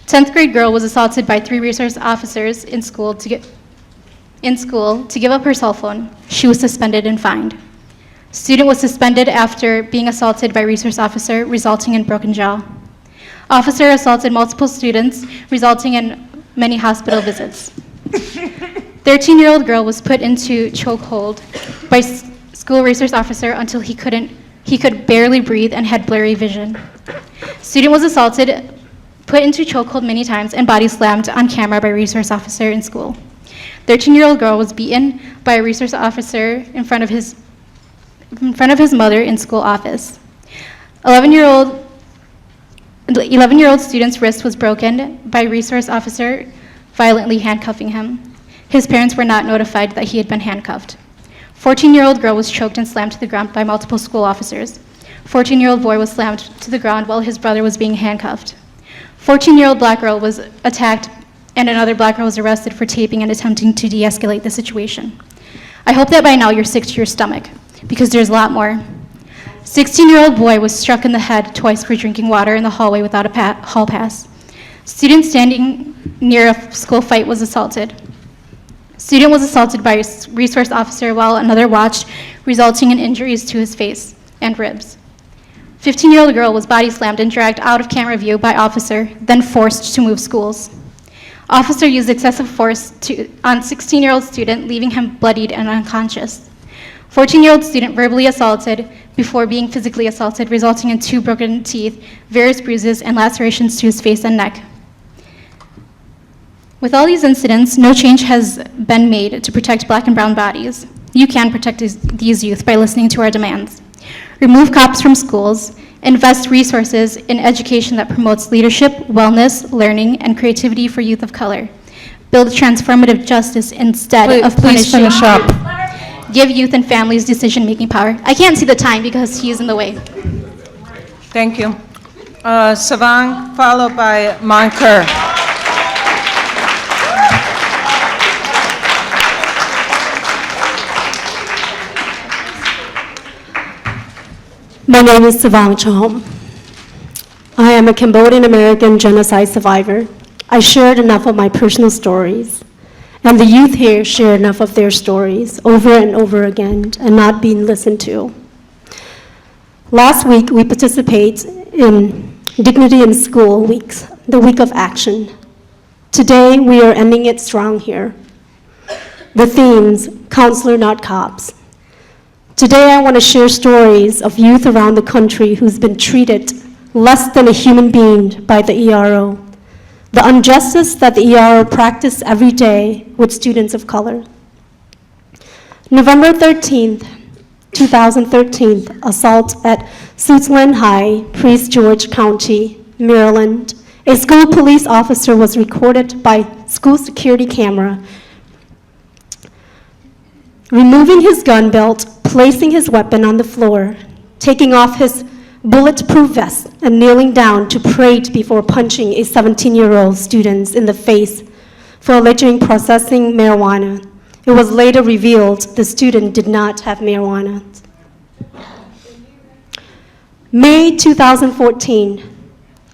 10th grade girl was assaulted by 3 resource officers in school to give up her cell phone. She was suspended and fined. Student was suspended after being assaulted by resource officer, resulting in broken jaw. Officer assaulted multiple students, resulting in many hospital visits. 13-year-old girl was put into chokehold by school resource officer until he could barely breathe and had blurry vision. Student was assaulted, put into chokehold many times, and body slammed on camera by resource officer in school. 13-year-old girl was beaten by a resource officer in front of his mother in school office. 11-year-old student's wrist was broken by resource officer violently handcuffing him. His parents were not notified that he had been handcuffed. 14-year-old girl was choked and slammed to the ground by multiple school officers. 14-year-old boy was slammed to the ground while his brother was being handcuffed. 14-year-old black girl was attacked and another black girl was arrested for taping and attempting to de-escalate the situation. I hope that by now you're sick to your stomach, because there's a lot more. 16-year-old boy was struck in the head twice for drinking water in the hallway without a hall pass. Student standing near a school fight was assaulted. Student was assaulted by a resource officer while another watched, resulting in injuries to his face and ribs. 15-year-old girl was body slammed and dragged out of camera view by officer, then forced to move schools. Officer used excessive force on 16-year-old student, leaving him bloodied and unconscious. 14-year-old student verbally assaulted before being physically assaulted, resulting in 2 broken teeth, various bruises, and lacerations to his face and neck. With all these incidents, no change has been made to protect black and brown bodies. You can protect these youth by listening to our demands. Remove cops from schools, invest resources in education that promotes leadership, wellness, learning, and creativity for youth of color. Build transformative justice instead of Please punishing. finish up. Give youth and families decision-making power. I can't see the time because he is in the way. Thank you. Savang, followed by Monker. My name is Savang Chahom. I am a Cambodian American genocide survivor. I shared enough of my personal stories, and the youth here share enough of their stories over and over again and not being listened to. Last week, we participated in Dignity in School Weeks, the week of action. Today, we are ending it strong here. The themes, counselor, not cops. Today, I want to share stories of youth around the country who's been treated less than a human being by the ERO, the injustice that the ERO practice every day with students of color. November 13th, 2013, assault at Suitland High, Prince George County, Maryland. A school police officer was recorded by school security camera removing his gun belt, placing his weapon on the floor, taking off his bulletproof vest, and kneeling down to pray before punching a 17-year-old student in the face for allegedly possessing marijuana. It was later revealed the student did not have marijuana. May 2014,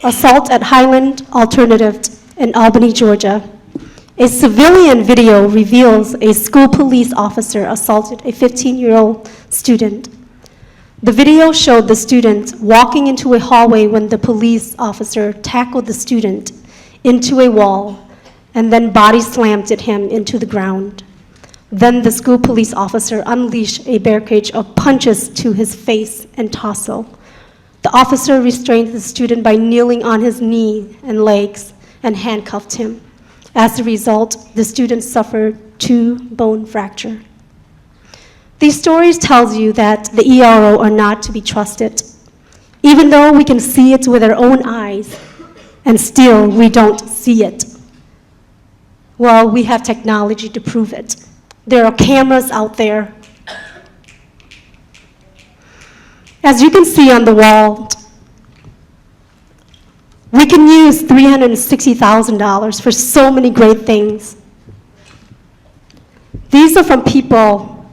assault at Highland Alternative in Albany, Georgia. A civilian video reveals a school police officer assaulted a 15-year-old student. The video showed the student walking into a hallway when the police officer tackled the student into a wall and then body slammed him into the ground. Then the school police officer unleashed a barrage of punches to his face and torso. The officer restrained the student by kneeling on his knee and legs and handcuffed him. As a result, the student suffered 2 bone fractures. These stories tell you that the ERO are not to be trusted, even though we can see it with our own eyes, and still we don't see it. Well, we have technology to prove it. There are cameras out there. As you can see on the wall, we can use $360,000 for so many great things. These are from people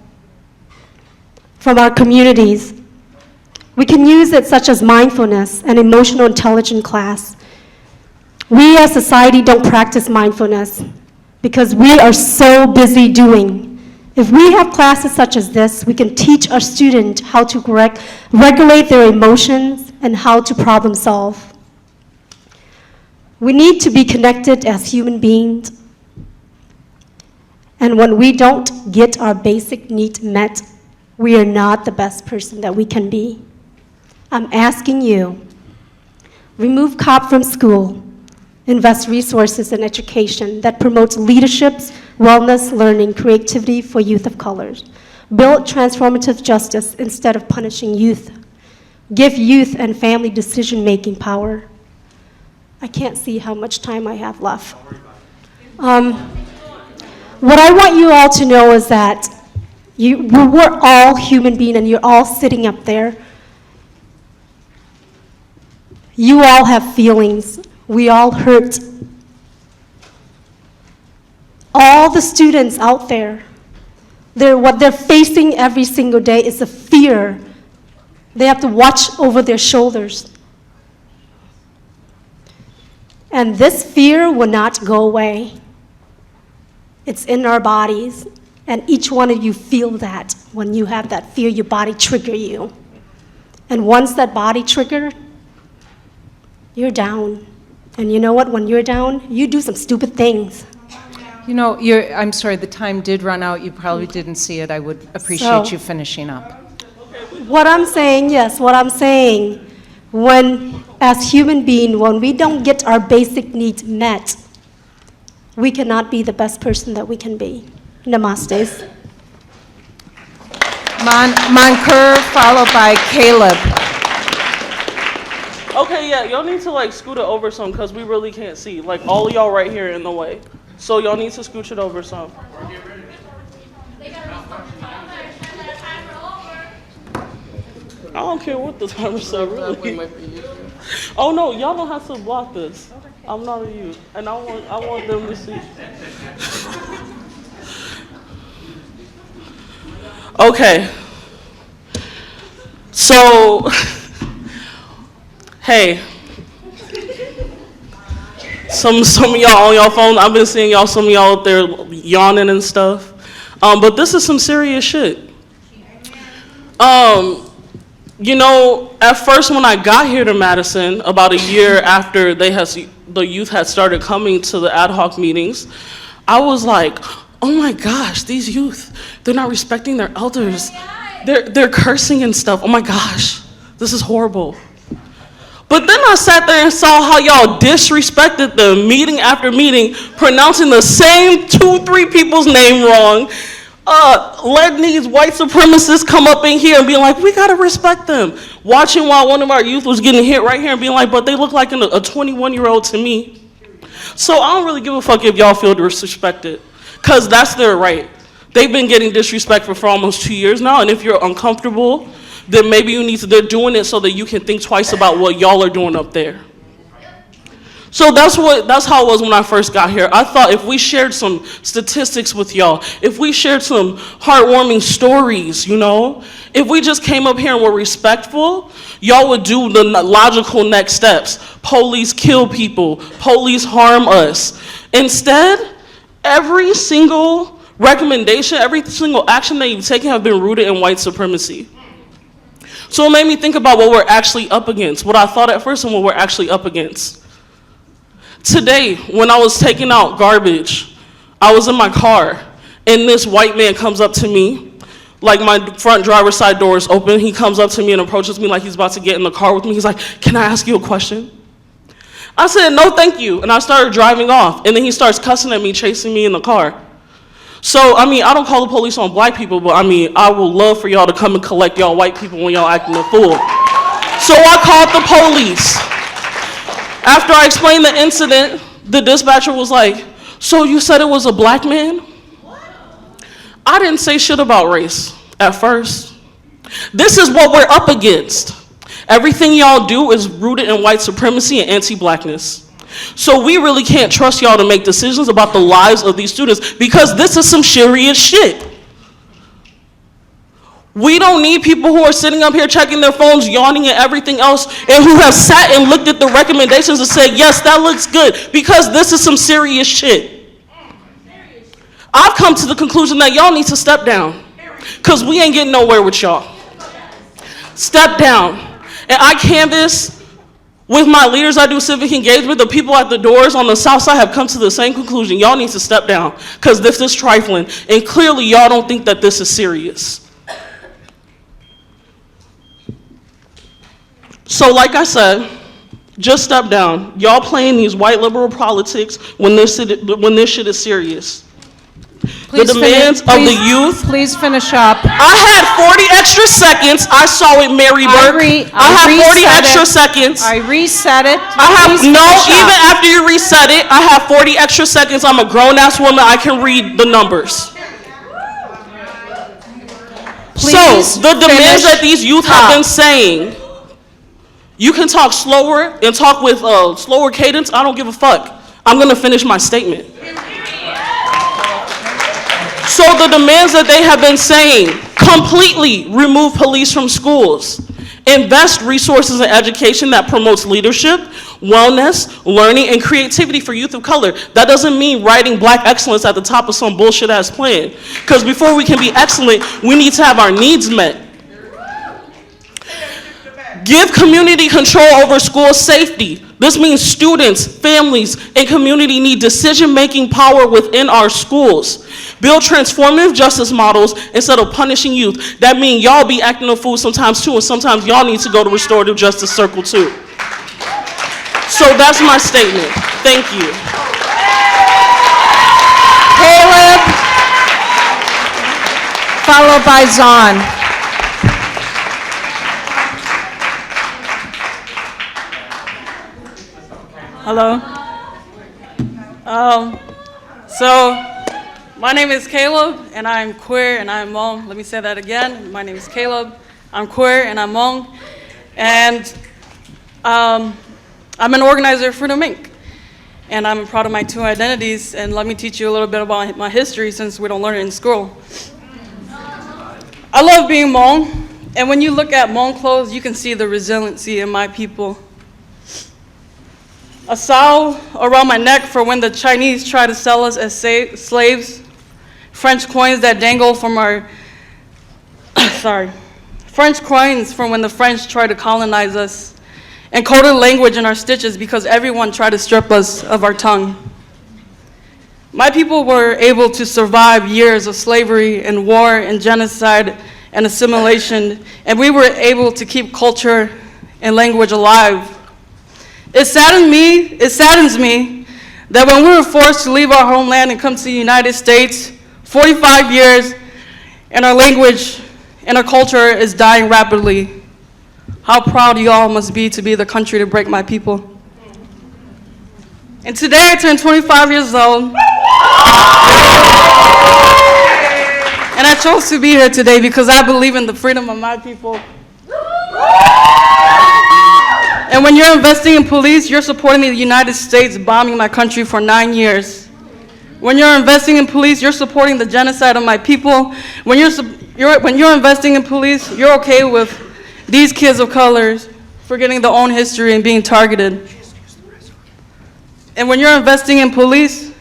from our communities. We can use it such as mindfulness and emotional intelligence class. We as society don't practice mindfulness because we are so busy doing. If we have classes such as this, we can teach our students how to regulate their emotions and how to problem solve. We need to be connected as human beings. And when we don't get our basic needs met, we are not the best person that we can be. I'm asking you, remove COP from school, invest resources in education that promotes leaderships, wellness, learning, creativity for youth of colors. Build transformative justice instead of punishing youth. Give youth and family decision-making power. I can't see how much time I have left. What I want you all to know is that we're all human beings and you're all sitting up there. You all have feelings. We all hurt. All the students out there, what they're facing every single day is a fear. They have to watch over their shoulders. And this fear will not go away. It's in our bodies, and each one of you feel that. When you have that fear, your body triggers you. And once that body triggered, you're down. And you know what? When you're down, you do some stupid things. You know, I'm sorry, the time did run out. You probably didn't see it. I would appreciate you finishing up. What I'm saying, yes, what I'm saying, when, as human beings, when we don't get our basic needs met, we cannot be the best person that we can be. Namastes. Monker, followed by Caleb. Okay, yeah, y'all need to like scoot it over some because we really can't see. Like all of y'all right here in the way. So y'all need to scooch it over some. I don't care what the timer said, really. Oh no, y'all don't have to block this. I'm not a youth, and I want them to see. Okay. So, hey. Some of y'all on y'all phone, I've been seeing y'all, some of y'all out there yawning and stuff. But this is some serious shit. You know, at first when I got here to Madison, about a year after the youth had started coming to the ad hoc meetings, I was like, oh my gosh, these youth, they're not respecting their elders. They're cursing and stuff. Oh my gosh, this is horrible. But then I sat there and saw how y'all disrespected them meeting after meeting, pronouncing the same 2-3 people's name wrong, letting these white supremacists come up in here and be like, we gotta respect them. Watching while one of our youth was getting hit right here and being like, but they look like a 21-year-old to me. So I don't really give a fuck if y'all feel disrespected, because that's their right. They've been getting disrespected for almost 2 years now, and if you're uncomfortable, then maybe you need to, they're doing it so that you can think twice about what y'all are doing up there. So that's how it was when I first got here. I thought if we shared some statistics with y'all, if we shared some heartwarming stories, you know, if we just came up here and were respectful, y'all would do the logical next steps. Police kill people, police harm us. Instead, every single recommendation, every single action that you've taken have been rooted in white supremacy. So it made me think about what we're actually up against, what I thought at first and what we're actually up against. Today, when I was taking out garbage, I was in my car, and this white man comes up to me, like my front driver's side door is open. He comes up to me and approaches me like he's about to get in the car with me. He's like, can I ask you a question? I said, no, thank you. And I started driving off, and then he starts cussing at me, chasing me in the car. So, I mean, I don't call the police on black people, but I mean, I would love for y'all to come and collect y'all white people when y'all acting a fool. So I called the police. After I explained the incident, the dispatcher was like, so you said it was a black man? I didn't say shit about race at first. This is what we're up against. Everything y'all do is rooted in white supremacy and anti-blackness. So we really can't trust y'all to make decisions about the lives of these students because this is some serious shit. We don't need people who are sitting up here checking their phones, yawning and everything else, and who have sat and looked at the recommendations and said, yes, that looks good, because this is some serious shit. I've come to the conclusion that y'all need to step down, because we ain't getting nowhere with y'all. Step down. And I canvass with my leaders, I do civic engagement, the people at the doors on the south side have come to the same conclusion. Y'all need to step down, because this is trifling, and clearly y'all don't think that this is serious. So like I said, just step down. Y'all playing these white liberal politics when this shit is serious. Please the demands of the youth. Please finish up. I had 40 extra seconds. I saw it, Mary Burke. I had 40 extra seconds. I reset it. I have Please no, finish up. even after you reset it, I have 40 extra seconds. I'm a grown-ass woman. I can read the numbers. Please so, the demands finish that these youth have been saying, you can talk slower and talk with slower cadence. I don't give a fuck. I'm going to finish my statement. So the demands that they have been saying, completely remove police from schools, invest resources in education that promotes leadership, wellness, learning, and creativity for youth of color. That doesn't mean writing black excellence at the top of some bullshit ass plan. Because before we can be excellent, we need to have our needs met. Give community control over school safety. This means students, families, and community need decision-making power within our schools. Build transformative justice models instead of punishing youth. That means y'all be acting a fool sometimes too, and sometimes y'all need to go to restorative justice circle too. So that's my statement. Thank you. Caleb, followed by Zahn. Hello. So, my name is Caleb, and I'm queer, and I'm Hmong. Let me say that again. My name is Caleb. I'm queer, and I'm Hmong. And I'm an organizer of Freedom Inc. And I'm proud of my two identities. And let me teach you a little bit about my history, since we don't learn it in school. I love being Hmong. And when you look at Hmong clothes, you can see the resiliency in my people. A sao around my neck for when the Chinese try to sell us as slaves. French coins that dangle from our, French coins from when the French tried to colonize us. And coded language in our stitches because everyone tried to strip us of our tongue. My people were able to survive years of slavery and war and genocide and assimilation, and we were able to keep culture and language alive. It saddens me that when we were forced to leave our homeland and come to the United States, 45 years, and our language and our culture is dying rapidly. How proud you all must be to be the country to break my people. And today I turned 25 years old. And I chose to be here today because I believe in the freedom of my people. And when you're investing in police, you're supporting the United States bombing my country for 9 years. When you're investing in police, you're supporting the genocide of my people. When you're investing in police, you're okay with these kids of colors forgetting their own history and being targeted. And when you're investing in police,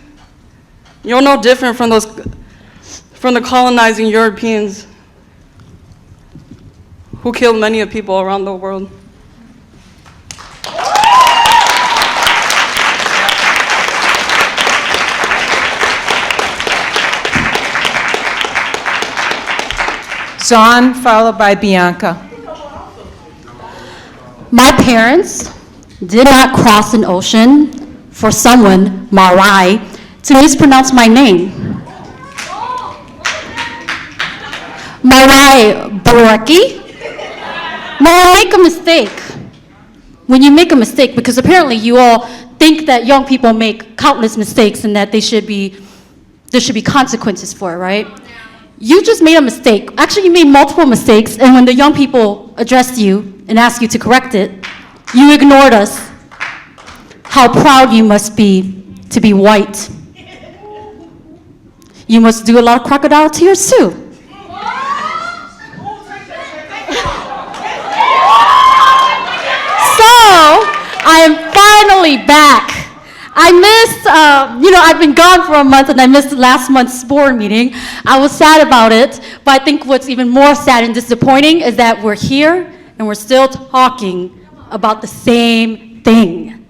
you're no different from the colonizing Europeans who killed many of people around the world. Zahn, followed by Bianca. My parents did not cross an ocean for someone, Marai, to mispronounce my name. Marai Baraki. When you make a mistake, because apparently you all think that young people make countless mistakes and that there should be consequences for it, right? you just made a mistake. Actually, you made multiple mistakes, and when the young people addressed you and asked you to correct it, you ignored us. How proud you must be to be white. You must do a lot of crocodile tears too. So, I am finally back. I missed, I've been gone for a month and I missed last month's board meeting. I was sad about it, but I think what's even more sad and disappointing is that we're here and we're still talking about the same thing,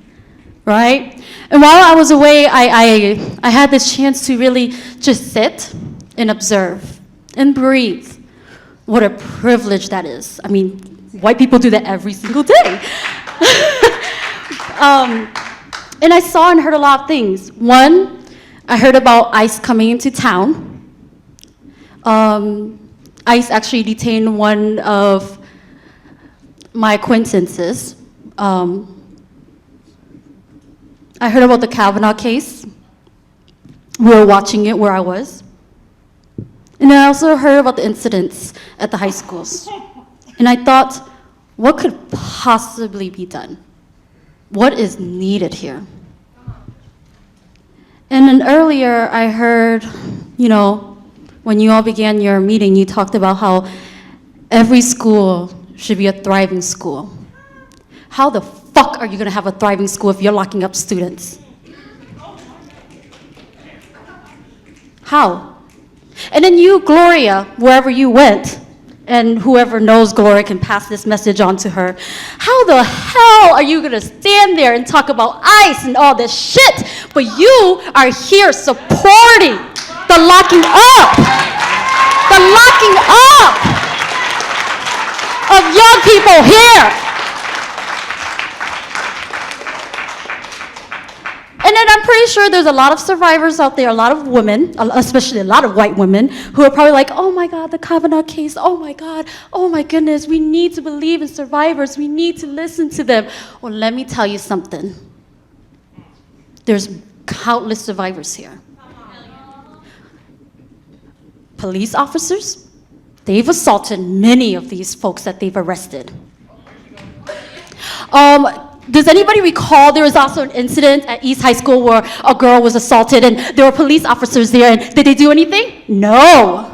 right? And while I was away, I had this chance to really just sit and observe and breathe. What a privilege that is. I mean, white people do that every single day. And I saw and heard a lot of things. One, I heard about ICE coming into town. ICE actually detained one of my acquaintances. I heard about the Kavanaugh case. We were watching it where I was. And I also heard about the incidents at the high schools. And I thought, what could possibly be done? What is needed here? And then earlier I heard, when you all began your meeting, you talked about how every school should be a thriving school. How the fuck are you gonna have a thriving school if you're locking up students? How? And then you, Gloria, wherever you went, and whoever knows Gloria can pass this message on to her. How the hell are you gonna stand there and talk about ICE and all this shit, but you are here supporting the locking up of young people here? And then I'm pretty sure there's a lot of survivors out there, a lot of women, especially a lot of white women, who are probably like, oh my God, the Kavanaugh case, oh my God, oh my goodness, we need to believe in survivors, we need to listen to them. Well, let me tell you something. There's countless survivors here. Police officers, they've assaulted many of these folks that they've arrested. Does anybody recall there was also an incident at East High School where a girl was assaulted and there were police officers there, and did they do anything? No.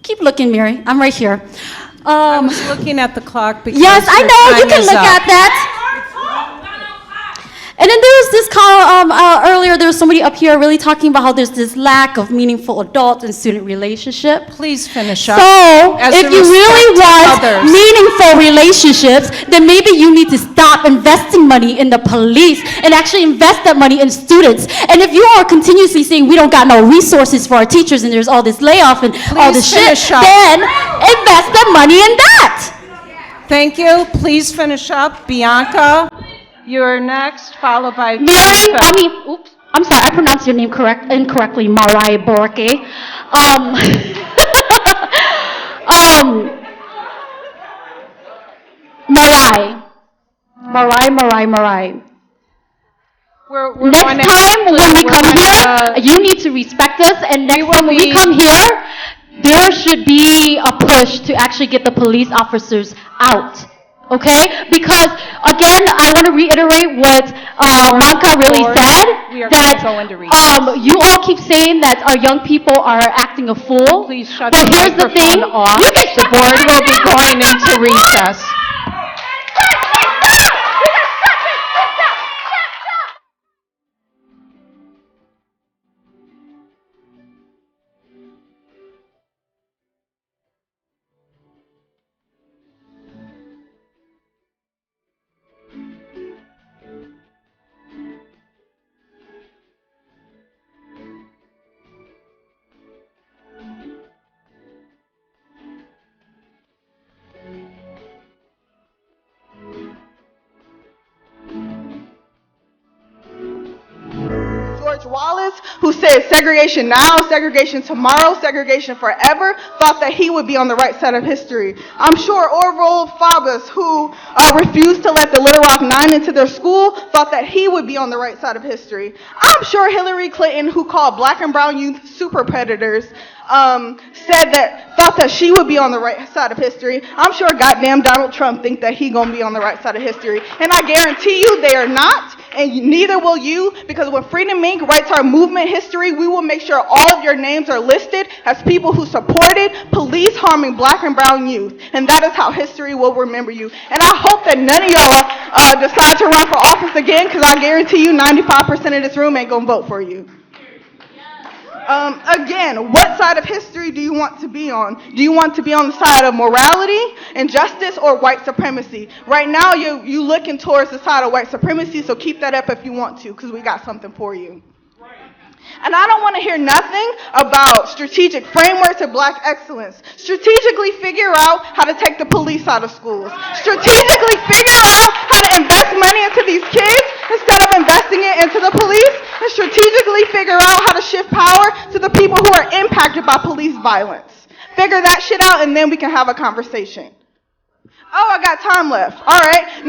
Keep looking, Mary. I'm right here. I was looking at the clock because yes, I your know. You time can is look up. at that. And then there was this call earlier. There was somebody up here really talking about how there's this lack of meaningful adult and student relationship. Please finish up. So, As if a you really respect to want others. meaningful relationships, then maybe you need to stop investing money in the police and actually invest that money in students. And if you are continuously saying we don't got no resources for our teachers and there's all this layoff and all this shit, finish up. then invest the money in that. Thank you. Please finish up. Bianca, you're next, followed by Mary, oops, I'm sorry, I pronounced your name incorrectly, Marai Borke. Marai. We're Next going to- time when we come here, you need to respect us, and next time when we come here, there should be a push to actually get the police officers out. Okay? Because, again, I want to reiterate what Manka really said, We are going to go into that you all keep saying that our young people are acting a fool. Please shut but the here's the thing. microphone off. You can The board will be going into recess. Wallace, who said segregation now, segregation tomorrow, segregation forever, thought that he would be on the right side of history. I'm sure Orville Faubus, who refused to let the Little Rock Nine into their school, thought that he would be on the right side of history. I'm sure Hillary Clinton, who called black and brown youth super predators, thought that she would be on the right side of history. I'm sure goddamn Donald Trump think that he gonna be on the right side of history. And I guarantee you they are not, and neither will you, because when Freedom Inc. writes our movement history, we will make sure all of your names are listed as people who supported police harming black and brown youth. And that is how history will remember you. And I hope that none of y'all decide to run for office again, because I guarantee you 95% of this room ain't gonna vote for you. Again, what side of history do you want to be on? Do you want to be on the side of morality and justice or white supremacy? Right now, you looking towards the side of white supremacy, so keep that up if you want to, because we got something for you. And I don't want to hear nothing about strategic frameworks or black excellence. Strategically figure out how to take the police out of schools. Strategically figure out how to invest money into these kids instead of investing it into the police. And strategically figure out how to shift power to the people who are impacted by police violence. Figure that shit out and then we can have a conversation. Oh, I got time left. All right.